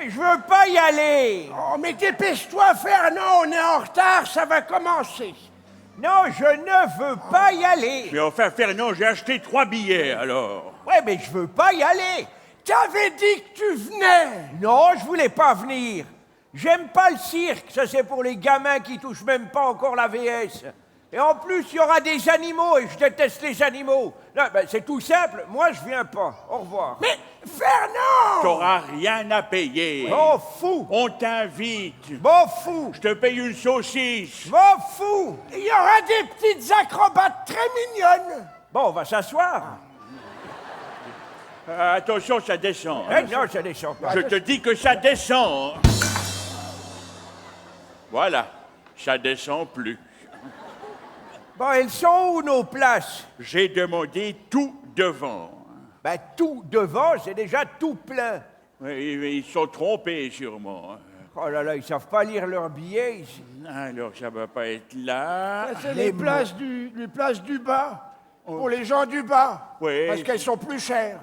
Mais je veux pas y aller. Oh, mais dépêche-toi, Fernand, on est en retard, ça va commencer. Non, je ne veux pas y aller. Mais enfin, Fernand, j'ai acheté 3 billets, alors. Ouais, mais je veux pas y aller. T'avais dit que tu venais. Non, je voulais pas venir. J'aime pas le cirque, ça c'est pour les gamins qui touchent même pas encore la VS. Et en plus, il y aura des animaux et je déteste les animaux. Non, ben, c'est tout simple, moi je viens pas. Au revoir. Mais Fernand! T'auras rien à payer. M'en fous. On t'invite. M'en fous. Je te paye une saucisse. M'en fous. Il y aura des petites acrobates très mignonnes. Bon, on va s'asseoir. Attention, ça descend. hein. Non, ça descend pas. Je te dis que ça descend. Voilà, ça descend plus. Bon, elles sont où nos places? J'ai demandé tout devant. Ben, tout devant, c'est déjà tout plein. Oui, ils sont trompés sûrement. Oh là là, ils savent pas lire leurs billets ici. Alors, ça va pas être là. C'est les places du bas, pour les gens du bas, Oui. parce qu'elles sont plus chères.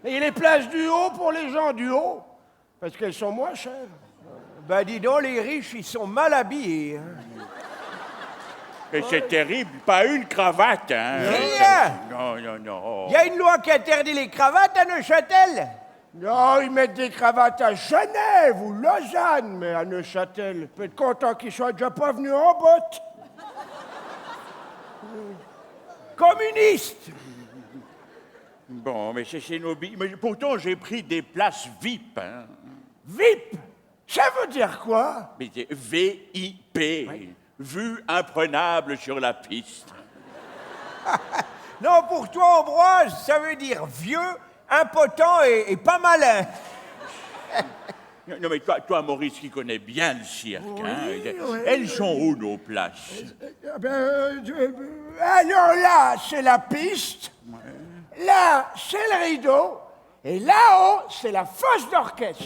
Et les places du haut pour les gens du haut, parce qu'elles sont moins chères. Ben, dis donc, les riches, ils sont mal habillés. Hein. Et c'est terrible, pas une cravate, hein. Rien. Non, non, non. Il y a une loi qui interdit les cravates à Neuchâtel. Non, ils mettent des cravates à Genève ou Lausanne, mais à Neuchâtel. Peut être content qu'ils soient déjà pas venus en botte. Communiste. Bon, mais c'est nos billets. Mais pourtant, j'ai pris des places VIP, hein. VIP, ça veut dire quoi? Mais c'est VIP. Vue imprenable sur la piste. Non, pour toi, Ambroise, ça veut dire vieux, impotent et pas malin. Non, mais toi, Maurice, qui connais bien le cirque, elles sont où, nos places? Alors là, c'est la piste. Là, c'est le rideau. Et là-haut, c'est la fosse d'orchestre.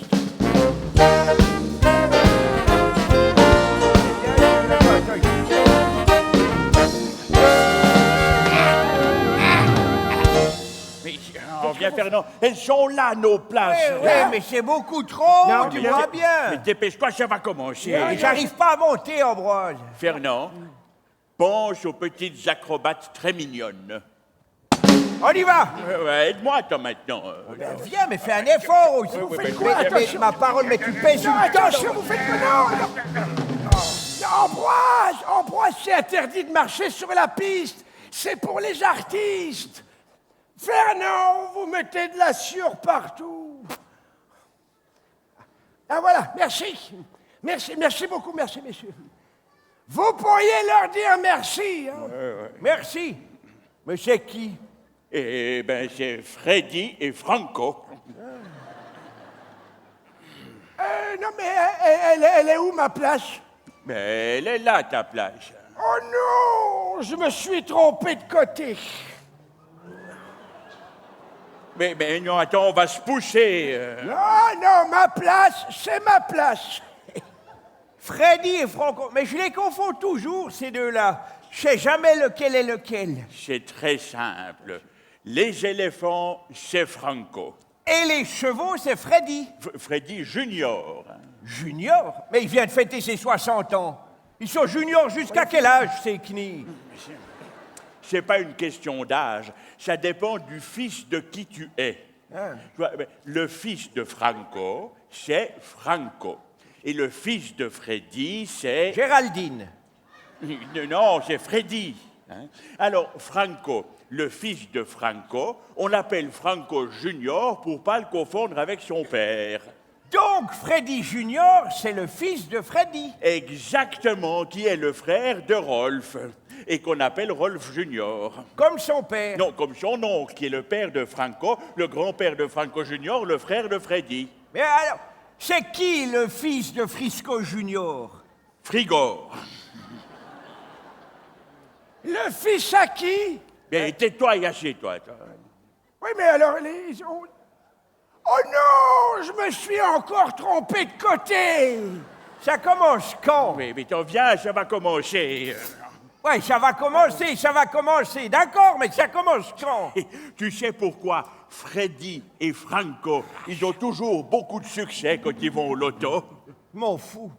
Mais, oh, viens, Fernand, elles sont là, nos places. Oui, mais c'est beaucoup trop, Non, tu mais- vois Mais bien. dépêche-toi, ça va commencer. Et j'arrive pas à monter, Ambroise. Fernand, pense aux petites acrobates très mignonnes. On y va. Ouais, aide-moi, toi, maintenant. Ben, viens, mais fais un effort aussi. oui, Mais- oui, mais- attention. mais ma parole, mais tu pèses Non, une tonne. attention, vous faites quoi? Non, Ambroise, c'est interdit de marcher sur la piste. C'est pour les artistes. Fernand, vous mettez de la sueur partout. Ah voilà, merci. Merci beaucoup, merci, messieurs. Vous pourriez leur dire merci. Hein? Merci. Mais c'est qui? Eh ben, c'est Freddy et Franco. Non, mais elle est où, ma place? Mais elle est là, ta place. Oh non, je me suis trompé de côté. Mais non, attends, on va se pousser. Non, ma place, c'est ma place. Freddy et Franco. Mais je les confonds toujours, ces deux-là. Je sais jamais lequel est lequel. C'est très simple. Les éléphants, c'est Franco. Et les chevaux, c'est Freddy. Freddy Junior. Junior? Mais il vient de fêter ses 60 ans. Ils sont juniors jusqu'à quel âge, ces knies? C'est pas une question d'âge, ça dépend du fils de qui tu es. Tu vois, le fils de Franco, c'est Franco. Et le fils de Freddy, c'est... Géraldine. Non, c'est Freddy. Hein. Alors, Franco, le fils de Franco, on l'appelle Franco Junior pour pas le confondre avec son père. Donc, Freddy Junior, c'est le fils de Freddy. Exactement, qui est le frère de Rolf, et qu'on appelle Rolf Junior. Comme son père. Non, comme son oncle, qui est le père de Franco, le grand-père de Franco Junior, le frère de Freddy. Mais alors, c'est qui le fils de Frisco Junior? Frigor. Le fils à qui? Bien, tais-toi et assieds-toi. toi. Oui, mais alors, Oh non, je me suis encore trompé de côté. Ça commence quand? Oui, mais t'en viens, ça va commencer. Ouais, ça va commencer, d'accord, mais ça commence quand? Tu sais pourquoi Freddy et Franco, ils ont toujours beaucoup de succès quand ils vont au loto. M'en fous.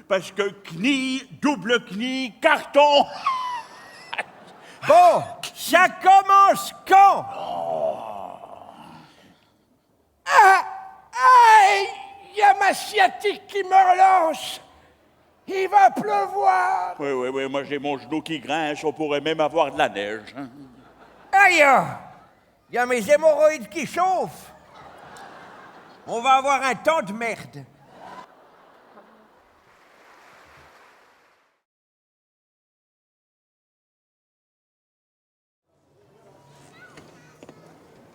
Parce que knie, double knie, carton. Bon, ça commence quand? Il y a ma sciatique qui me relance. Il va pleuvoir. Oui, moi j'ai mon genou qui grince, on pourrait même avoir de la neige. Hein. Aïe! Il y a mes hémorroïdes qui chauffent. On va avoir un temps de merde.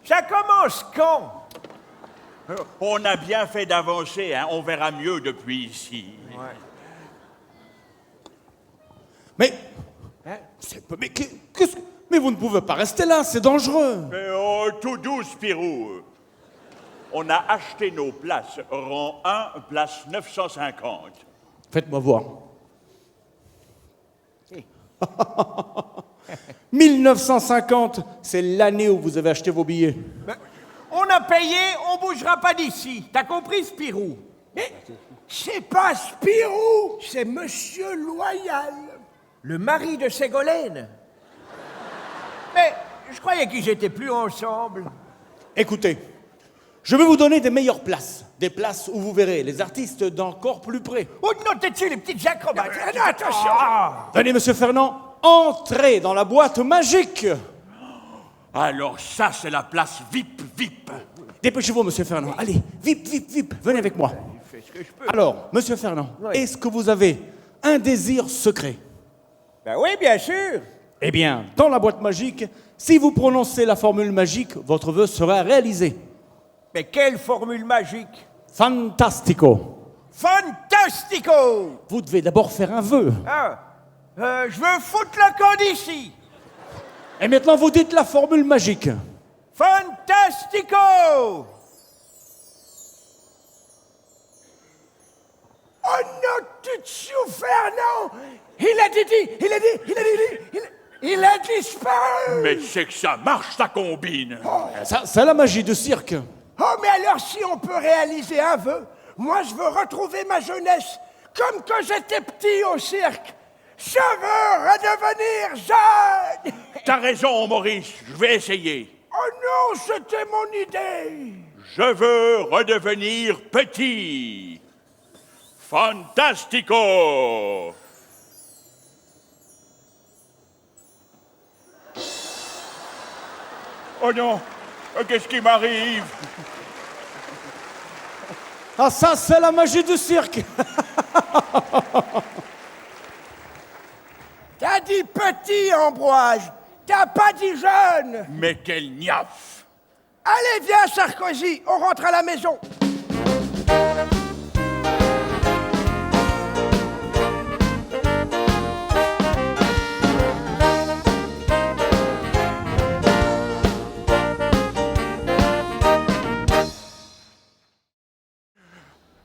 Ça commence quand? On a bien fait d'avancer, hein. On verra mieux depuis ici. Ouais. Mais... Mais vous ne pouvez pas rester là, c'est dangereux. Mais oh, tout doux, Spirou. On a acheté nos places, rang 1, place 950. Faites-moi voir. 1950, c'est l'année où vous avez acheté vos billets. On a payé, on bougera pas d'ici. T'as compris, Spirou? Mais c'est pas Spirou, c'est Monsieur Loyal. Le mari de Ségolène. Mais je croyais qu'ils étaient plus ensemble. Écoutez, je vais vous donner des meilleures places. Des places où vous verrez les artistes d'encore plus près. Oh, notez dessus les petites acrobates. Non, attention. Venez, monsieur Fernand, entrez dans la boîte magique. Alors ça, c'est la place VIP. Dépêchez-vous, monsieur Fernand. Allez, vip, venez avec moi. Je fais ce que je peux. Alors, monsieur Fernand, Oui. est-ce que vous avez un désir secret? Ben oui, bien sûr. Eh bien, dans la boîte magique, si vous prononcez la formule magique, votre vœu sera réalisé. Mais quelle formule magique. Fantastico. Fantastico. Vous devez d'abord faire un vœu. Ah, je veux foutre le camp d'ici. Et maintenant, vous dites la formule magique. Fantastico. Oh non, tu te souffles, Fernand. Il a disparu. Mais c'est que ça marche, ta combine. Ça, c'est la magie du cirque. Oh, mais alors si on peut réaliser un vœu, moi je veux retrouver ma jeunesse, comme quand j'étais petit au cirque. Je veux redevenir jeune. T'as raison, Maurice, je vais essayer. Oh non, c'était mon idée. Je veux redevenir petit. Fantastico. Oh non, qu'est-ce qui m'arrive? Ah, ça, c'est la magie du cirque. T'as dit petit, Ambroise. T'as pas dit jeune. Mais quel niaf! Allez, viens, Sarkozy, on rentre à la maison.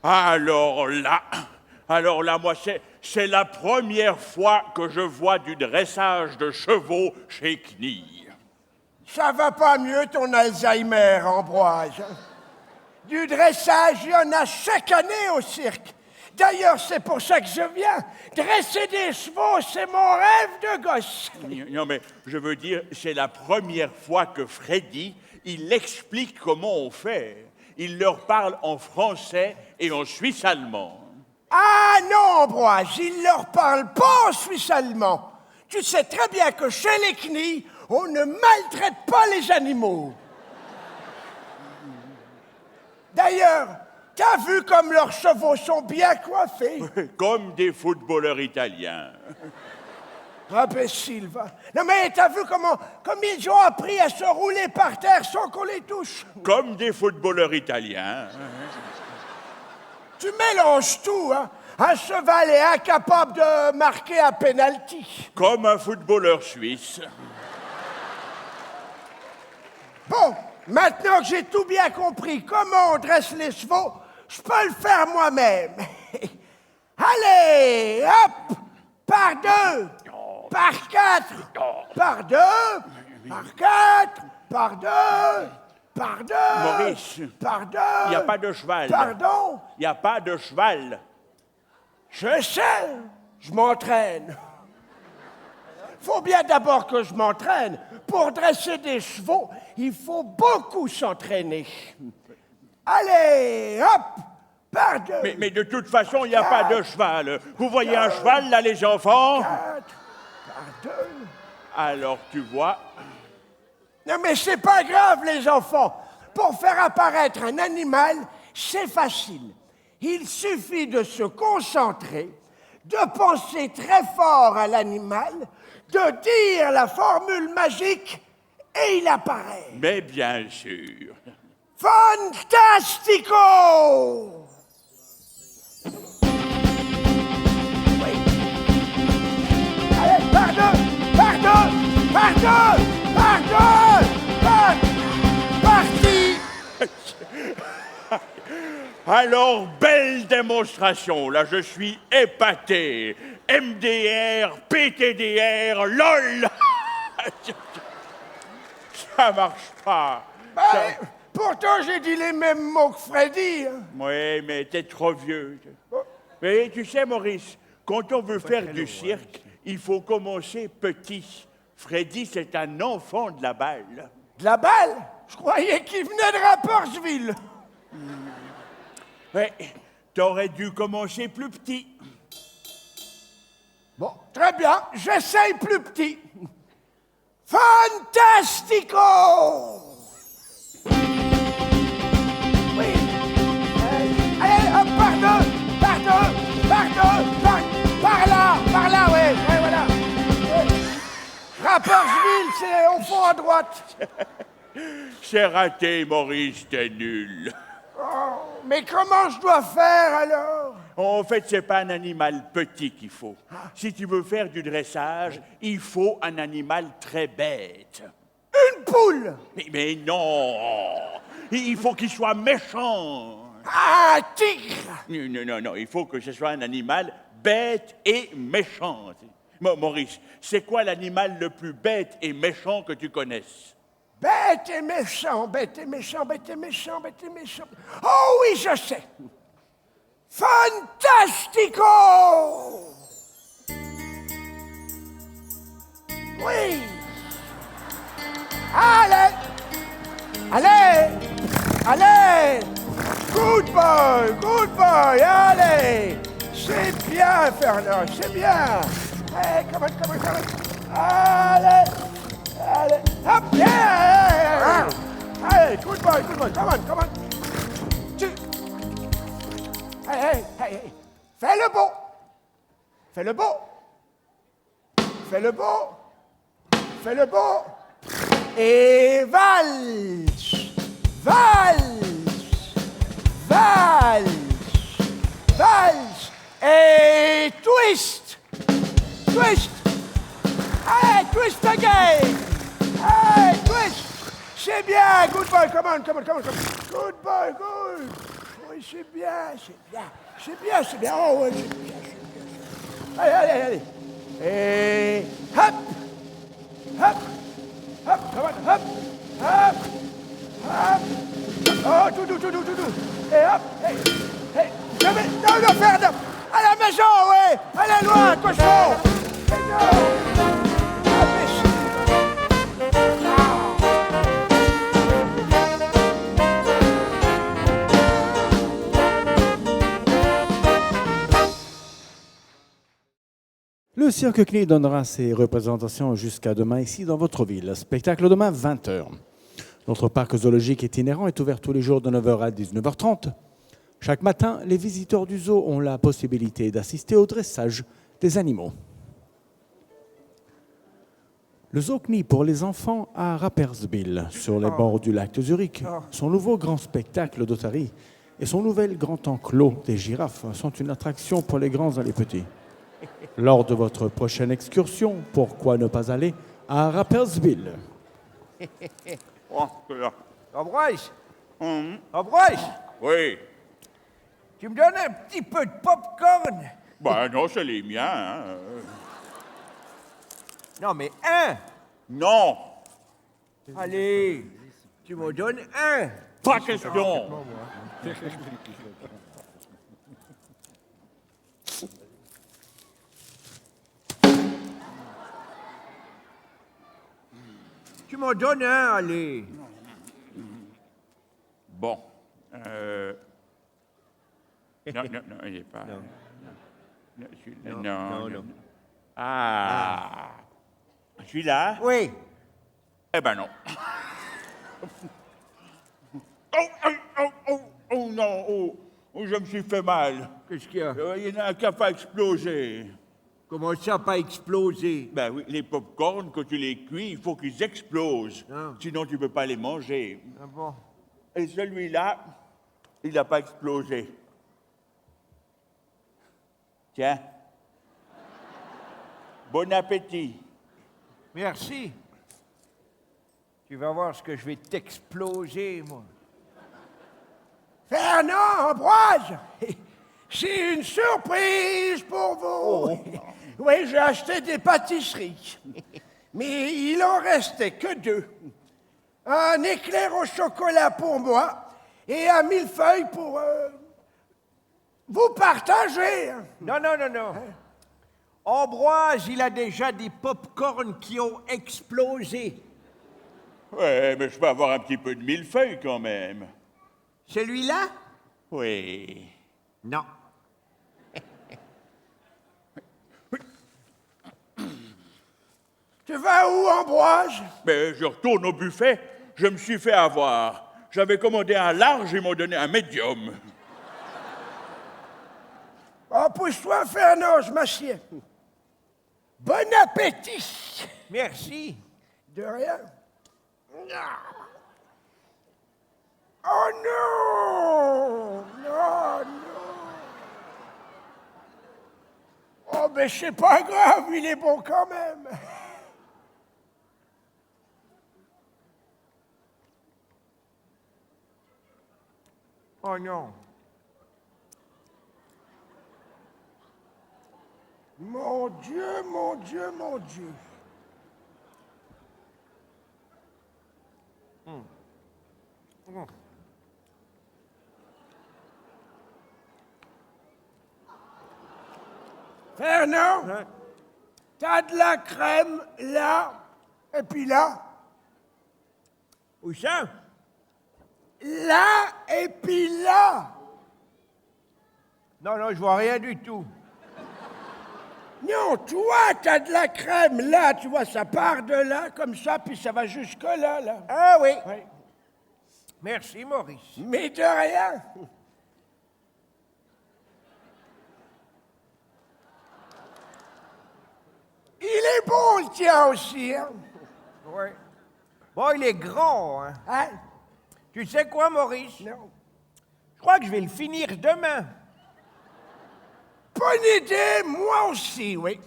Alors là, moi, c'est la première fois que je vois du dressage de chevaux chez Knie. Ça va pas mieux ton Alzheimer, Ambroise. Du dressage, il y en a chaque année au cirque. D'ailleurs, c'est pour ça que je viens. Dresser des chevaux, c'est mon rêve de gosse. Non, mais je veux dire, c'est la première fois que Freddy, il explique comment on fait. Il leur parle en français et en suisse allemand. Ah non, Ambroise, il leur parle pas en suisse allemand. Tu sais très bien que chez les Knie, on ne maltraite pas les animaux. D'ailleurs, t'as vu comme leurs chevaux sont bien coiffés? Comme des footballeurs italiens. Imbécile, va. Non mais t'as vu comme ils ont appris à se rouler par terre sans qu'on les touche? Comme des footballeurs italiens. Tu mélanges tout, hein. Un cheval est incapable de marquer un penalty. Comme un footballeur suisse. Bon, maintenant que j'ai tout bien compris comment on dresse les chevaux, je peux le faire moi-même. Allez, hop, par deux, par quatre, par deux, par quatre, par deux, Pardon. Maurice, Pardon. il n'y a pas de cheval. Pardon. Il n'y a pas de cheval. Je sais, je m'entraîne. Faut bien d'abord que je m'entraîne. Pour dresser des chevaux, il faut beaucoup s'entraîner. Allez, hop, pardon. Mais de toute façon, il n'y a pas de cheval. Vous voyez un cheval, là, les enfants? 4, pardon. Alors, tu vois... Non mais c'est pas grave les enfants. Pour faire apparaître un animal, c'est facile. Il suffit de se concentrer, de penser très fort à l'animal, de dire la formule magique et il apparaît. Mais bien sûr. Fantastico! Oui. Allez, pardon, pardon, pardon, pardon, parti! Alors, belle démonstration. Là, je suis épaté. MDR, PTDR, LOL. Ça marche pas. Pourtant, j'ai dit les mêmes mots que Freddy. Hein. Oui, mais t'es trop vieux. Mais tu sais, Maurice, quand on veut faire du cirque, il faut commencer petit. Freddy, c'est un enfant de la balle. De la balle? Je croyais qu'il venait de Rapperswil. Mais t'aurais dû commencer plus petit. Bon, très bien, j'essaye plus petit. Fantastico! Oui. Allez, hop, pardon, par là, ouais, voilà. Rapperswil, c'est au fond à droite. C'est raté, Maurice, t'es nul. Oh, mais comment je dois faire alors? En fait, c'est pas un animal petit qu'il faut. Si tu veux faire du dressage, il faut un animal très bête. Une poule! Mais non! Il faut qu'il soit méchant. Ah, tigre! Non, il faut que ce soit un animal bête et méchant. Maurice, c'est quoi l'animal le plus bête et méchant que tu connaisses? Bête et méchant, bête et méchant, bête et méchant, bête et méchant. Oh oui, je sais. Fantastico! Oui. Allez, good boy, allez. C'est bien, Fernand, c'est bien. Hey, come on. Allez, hop, yeah. Allez, good boy, come on. Hey. Fais le beau. Et valse. Et twist. Allez, twist again. Hey, twist. C'est bien, good boy, come on. Good boy, good. Oui, c'est bien. Oh, ouais, c'est bien. Allez. Et hop. Come on, hop. Oh, tout. Et hop, hey. Non, Ferdinand. À la maison, ouais. Allez, loin, attention. Le Cirque Knie donnera ses représentations jusqu'à demain ici dans votre ville. Spectacle demain 20h. Notre parc zoologique itinérant est ouvert tous les jours de 9h à 19h30. Chaque matin, les visiteurs du zoo ont la possibilité d'assister au dressage des animaux. Le Zoo Knie pour les enfants à Rapperswil, sur les bords du lac de Zurich. Son nouveau grand spectacle d'otarie et son nouvel grand enclos des girafes sont une attraction pour les grands et les petits. Lors de votre prochaine excursion, pourquoi ne pas aller à Rapperswil? Ambroise, Oui. tu me donnes un petit peu de pop-corn? Ben non, c'est les miens. Hein. Non, mais un. Non. Allez. Tu m'en donnes un. Pas question. Tu m'en donnes un, allez. Bon. Non, il n'est pas. Non. Ah. Celui-là? Oui. Eh ben non. Oh non, je me suis fait mal. Qu'est-ce qu'il y a? Il y en a un qui a pas explosé. Comment ça, pas explosé? Ben oui, les pop-corns, quand tu les cuis, il faut qu'ils explosent. Ah. Sinon, tu peux pas les manger. Ah bon? Et celui-là, il n'a pas explosé. Tiens. Bon appétit. Merci. Tu vas voir ce que je vais t'exploser, moi. Fernand, Ambroise, j'ai une surprise pour vous. Oui, j'ai acheté des pâtisseries. Mais il en restait que deux. Un éclair au chocolat pour moi et un millefeuille pour vous partager. Non. Ambroise, il a déjà des pop-corns qui ont explosé. Ouais, mais je peux avoir un petit peu de millefeuille quand même. Celui-là? Oui. Non. Tu vas où, Ambroise? Mais je retourne au buffet. Je me suis fait avoir. J'avais commandé un large, ils m'ont donné un médium. Oh, pousse-toi, Fernand, je m'assieds. Bon appétit. Merci. De rien. Oh non! Non. Oh, mais c'est pas grave, il est bon quand même. Oh non. Mon Dieu, mon Dieu, mon Dieu. Fernand, t'as de la crème là, et puis là. Où ça? Là, et puis là. Non, je vois rien du tout. Non, toi, t'as de la crème là, tu vois, ça part de là, comme ça, puis ça va jusque là, là. Ah oui. Oui. Merci, Maurice. Mais de rien. Il est bon, le tien aussi, hein? Oui. Bon, il est grand, hein. Hein? Tu sais quoi, Maurice? Non. Je crois que je vais le finir demain. Bonne idée, moi aussi, oui.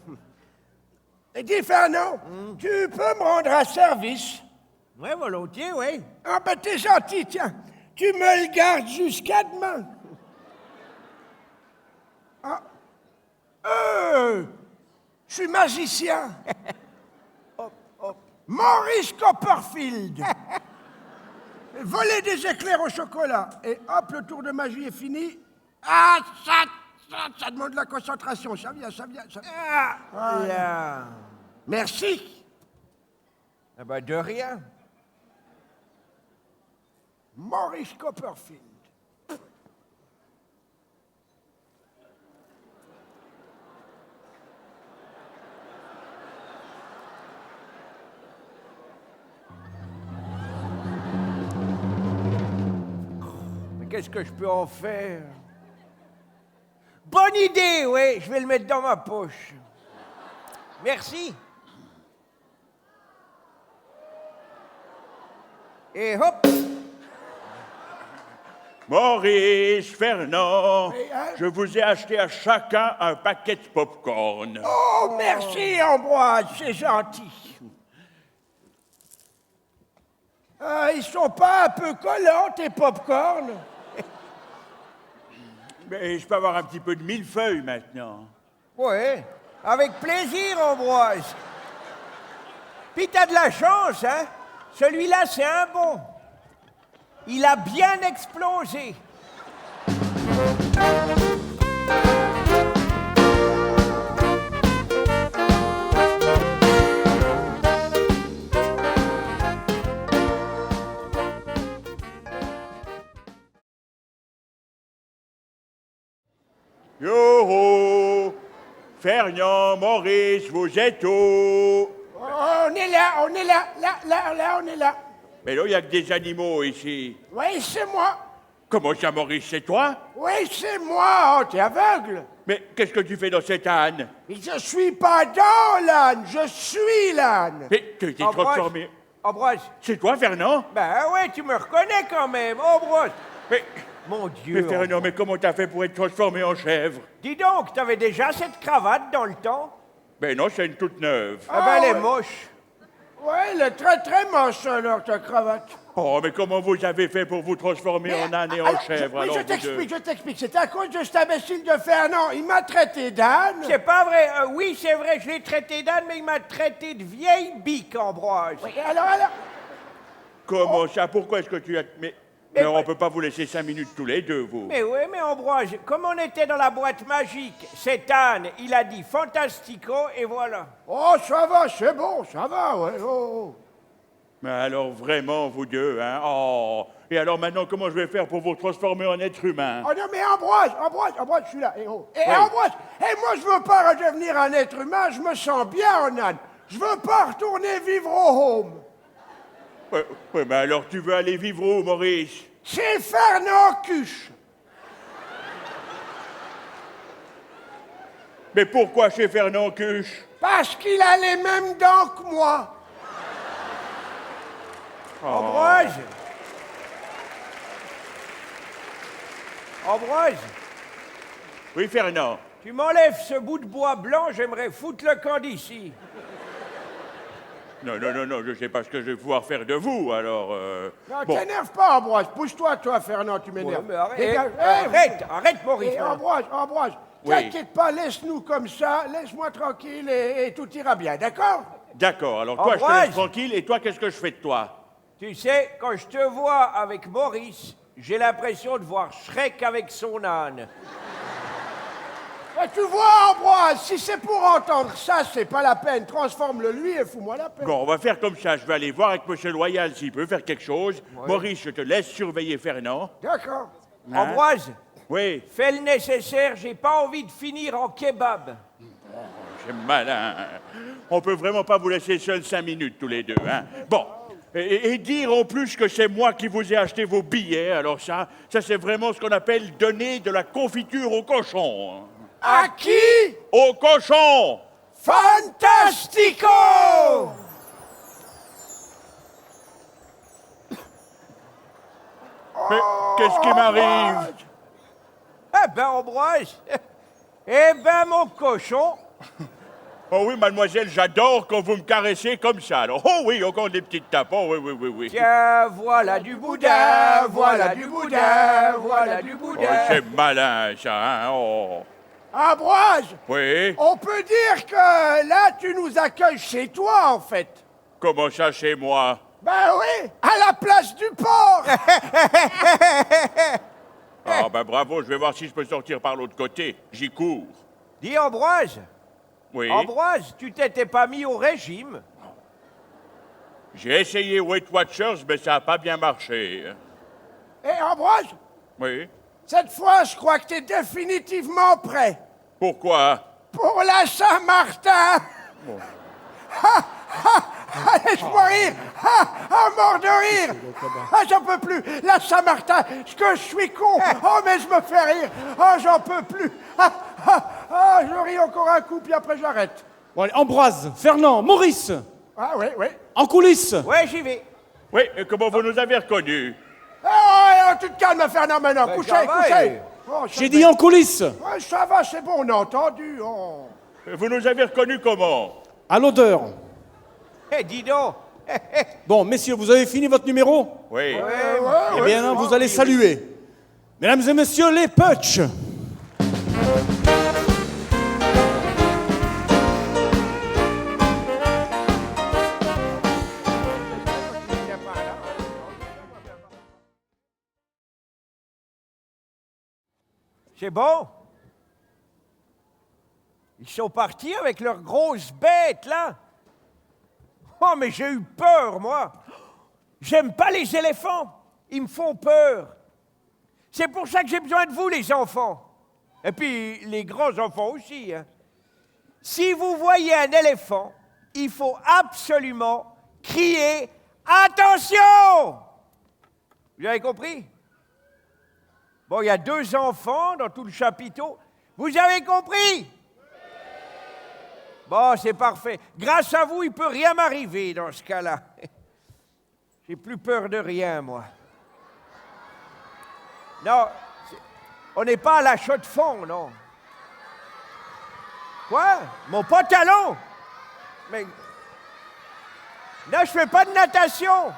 Et dis, Fernand, tu peux me rendre un service? Oui, volontiers, oui. Ah ben t'es gentil, tiens. Tu me le gardes jusqu'à demain. Ah. Je suis magicien. Maurice Copperfield. Voler des éclairs au chocolat. Et hop, le tour de magie est fini. Ah, ça demande de la concentration. Ça vient. Ah, là. Merci. Ah ben, de rien. Maurice Copperfield. Mais qu'est-ce que je peux en faire? Bonne idée, oui. Je vais le mettre dans ma poche. Merci. Et hop. Maurice, Fernand, Oui, hein? je vous ai acheté à chacun un paquet de pop-corn. Oh, merci, Ambroise, c'est gentil. Ils sont pas un peu collants, tes pop-corn? Mais je peux avoir un petit peu de millefeuille maintenant. Oui, avec plaisir, Ambroise. Puis t'as de la chance, hein? Celui-là, c'est un bon. Il a bien explosé. Yo-ho! Fernand, Maurice, vous êtes où? On est là, on est là. Mais là, il n'y a que des animaux ici. Oui, c'est moi. Comment ça, Maurice, c'est toi? Oui, c'est moi. Oh, t'es aveugle. Mais qu'est-ce que tu fais dans cette âne? Mais je suis pas dans l'âne, je suis l'âne. Mais tu t'es transformé. Ambroise. C'est toi, Fernand? Ben ouais, tu me reconnais quand même, Ambroise. Mais, Mon Dieu. mais Fernand, mais comment t'as fait pour être transformé en chèvre? Dis donc, t'avais déjà cette cravate dans le temps? Ben non, c'est une toute neuve. Ah ben, elle est ouais. moche. Ouais, elle est très très moche alors ta cravate. Oh, mais comment vous avez fait pour vous transformer en âne et en Alors, chèvre, oui, alors je vous t'explique, deux? je t'explique. C'est à cause de cet imbécile de Fernand. Il m'a traité d'âne. C'est pas vrai. Oui, c'est vrai, je l'ai traité d'âne, mais il m'a traité de vieille bique, Ambroise. Oui, alors. Comment ça? Pourquoi est-ce que tu as... Mais on peut pas vous laisser 5 minutes tous les deux, vous. Mais oui, mais Ambroise, comme on était dans la boîte magique, cet âne, il a dit fantastico, et voilà. Oh, ça va, c'est bon, ça va, ouais. Oh. Mais alors vraiment, vous deux, hein? Oh! Et alors maintenant, comment je vais faire pour vous transformer en être humain? Oh non, mais Ambroise, je suis là. Eh oh. Oui. Ambroise, moi je veux pas redevenir un être humain, je me sens bien en âne. Je veux pas retourner vivre au home. Ouais, mais alors tu veux aller vivre où, Maurice? C'est Fernand Cuche. Mais pourquoi chez Fernand Cuche? Parce qu'il a les mêmes dents que moi. Ambroise. Ambroise, Oui, Fernand. tu m'enlèves ce bout de bois blanc, j'aimerais foutre le camp d'ici. Non, je sais pas ce que je vais pouvoir faire de vous, alors... Non, bon. t'énerve pas, Ambroise. Pousse-toi, toi, Fernand, tu m'énerves. Ouais, mais Dégage. arrête, Maurice. Eh, Ambroise, Oui. t'inquiète pas, laisse-nous comme ça, laisse-moi tranquille et tout ira bien, d'accord? D'accord, alors toi, je te Ambroise. laisse tranquille, et toi, qu'est-ce que je fais de toi? Tu sais, quand je te vois avec Maurice, j'ai l'impression de voir Shrek avec son âne. Tu vois, Ambroise, si c'est pour entendre ça, c'est pas la peine. Transforme-le lui et fous-moi la peine. Bon, on va faire comme ça, je vais aller voir avec Monsieur Loyal s'il peut faire quelque chose. Maurice, je te laisse surveiller Fernand. D'accord. Hein? Ambroise, Oui, fais le nécessaire, j'ai pas envie de finir en kebab. c'est malin. On peut vraiment pas vous laisser seuls 5 minutes tous les deux, hein? Bon, et dire en plus que c'est moi qui vous ai acheté vos billets, alors ça c'est vraiment ce qu'on appelle donner de la confiture au cochon. À qui? Au cochon! Fantastico! Mais qu'est-ce qui m'arrive? Eh ben, Ambroise, eh ben, mon cochon, Oh oui, mademoiselle, j'adore quand vous me caressez comme ça. Alors, oh oui, encore des petites tapes. Oh oui. tiens, voilà du boudin, voilà du boudin, voilà du Oh, boudin. c'est malin, ça, hein? Oh. Ambroise, Oui? on peut dire que là, tu nous accueilles chez toi, en fait. Comment ça, chez moi? Ben oui, à la place du porc. Ah, ben bravo, je vais voir si je peux sortir par l'autre côté. J'y cours. Dis, Ambroise, Oui? Ambroise, tu t'étais pas mis au régime? J'ai essayé Weight Watchers, mais ça n'a pas bien marché. Et Ambroise, Oui? cette fois, je crois que t'es définitivement prêt. Pourquoi? Pour la Saint-Martin. Laisse-moi rire. Mort de rire. J'en peux plus. La Saint-Martin, ce que je suis con. Oh, mais je me fais rire. J'en peux plus. Je ris encore un coup, puis après j'arrête. Bon, allez, Ambroise, Fernand, Maurice, Oui. en coulisses. Ouais, j'y vais. Oui, et comment vous nous avez reconnus? Tu te calmes, Fernand, maintenant. Ben, Couchez. ça va, Oh, ça J'ai va. dit en coulisses. Ouais, ça va, c'est bon, on a entendu. Oh. Vous nous avez reconnus comment? À l'odeur. Eh, dis donc. Bon, messieurs, vous avez fini votre numéro? Oui. Eh bien, vous allez saluer. Mesdames et messieurs, les Putsch. C'est bon? Ils sont partis avec leurs grosses bêtes, là. Oh, mais j'ai eu peur, moi. J'aime pas les éléphants. Ils me font peur. C'est pour ça que j'ai besoin de vous, les enfants. Et puis, les grands enfants aussi, hein. Si vous voyez un éléphant, il faut absolument crier « Attention !» Vous avez compris? Bon, il y a 2 enfants dans tout le chapiteau. Vous avez compris? Bon, c'est parfait. Grâce à vous, il ne peut rien m'arriver dans ce cas-là. J'ai plus peur de rien, moi. Non, on n'est pas à la chaux de fond, non. Quoi? Mon pantalon? Mais... Non, je fais pas de natation.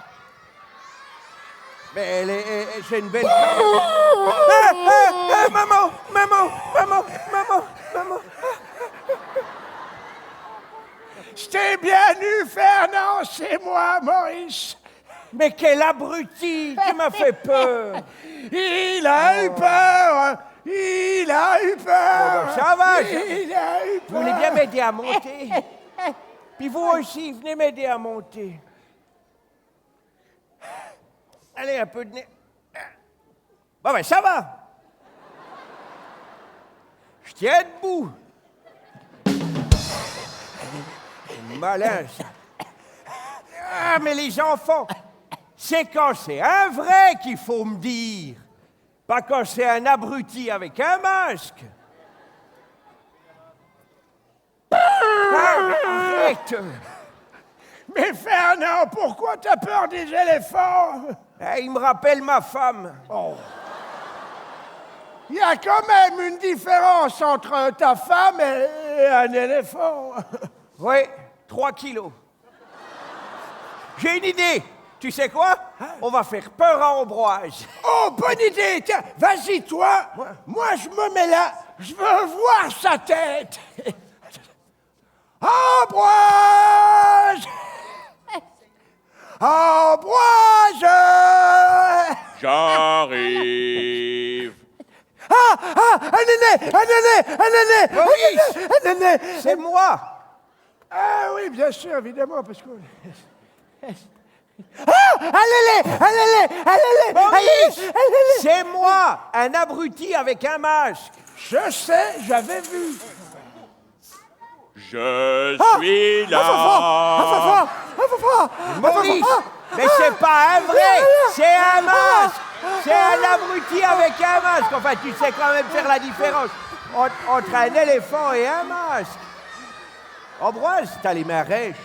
Mais c'est une belle... Maman! Je t'ai bien eu, Fernand, c'est moi, Maurice. Mais quel abruti! Tu m'as fait peur! Il a eu peur! Il a eu peur! Bon, ça va, Il a eu Vous peur! voulez bien m'aider à monter? Puis vous aussi, venez m'aider à monter. Allez, un peu de nez. Bon, ben, ça va. Je tiens debout. Malin, ça. Ah, mais les enfants, c'est quand c'est un vrai qu'il faut me dire. Pas quand c'est un abruti avec un masque. Arrête! Mais Fernand, pourquoi t'as peur des éléphants? Il me rappelle ma femme. Oh. Il y a quand même une différence entre ta femme et un éléphant. Oui, 3 kilos. J'ai une idée. Tu sais quoi? On va faire peur à Ambroise. Oh, bonne idée! Tiens, vas-y, toi. Moi, je me mets là. Je veux voir sa tête. Ambroise! Ambroise! J'arrive. Un néné! Maurice! Un néné! C'est moi. Ah oui, bien sûr, évidemment, parce que... Allez! Maurice! C'est moi, un abruti avec un masque. Je sais, j'avais vu. Je suis là. Maurice, mais c'est pas un vrai, c'est un masque. C'est un abruti avec un masque. Enfin, tu sais quand même faire la différence entre un éléphant et un masque. Ambroise, t'as les mains rêches.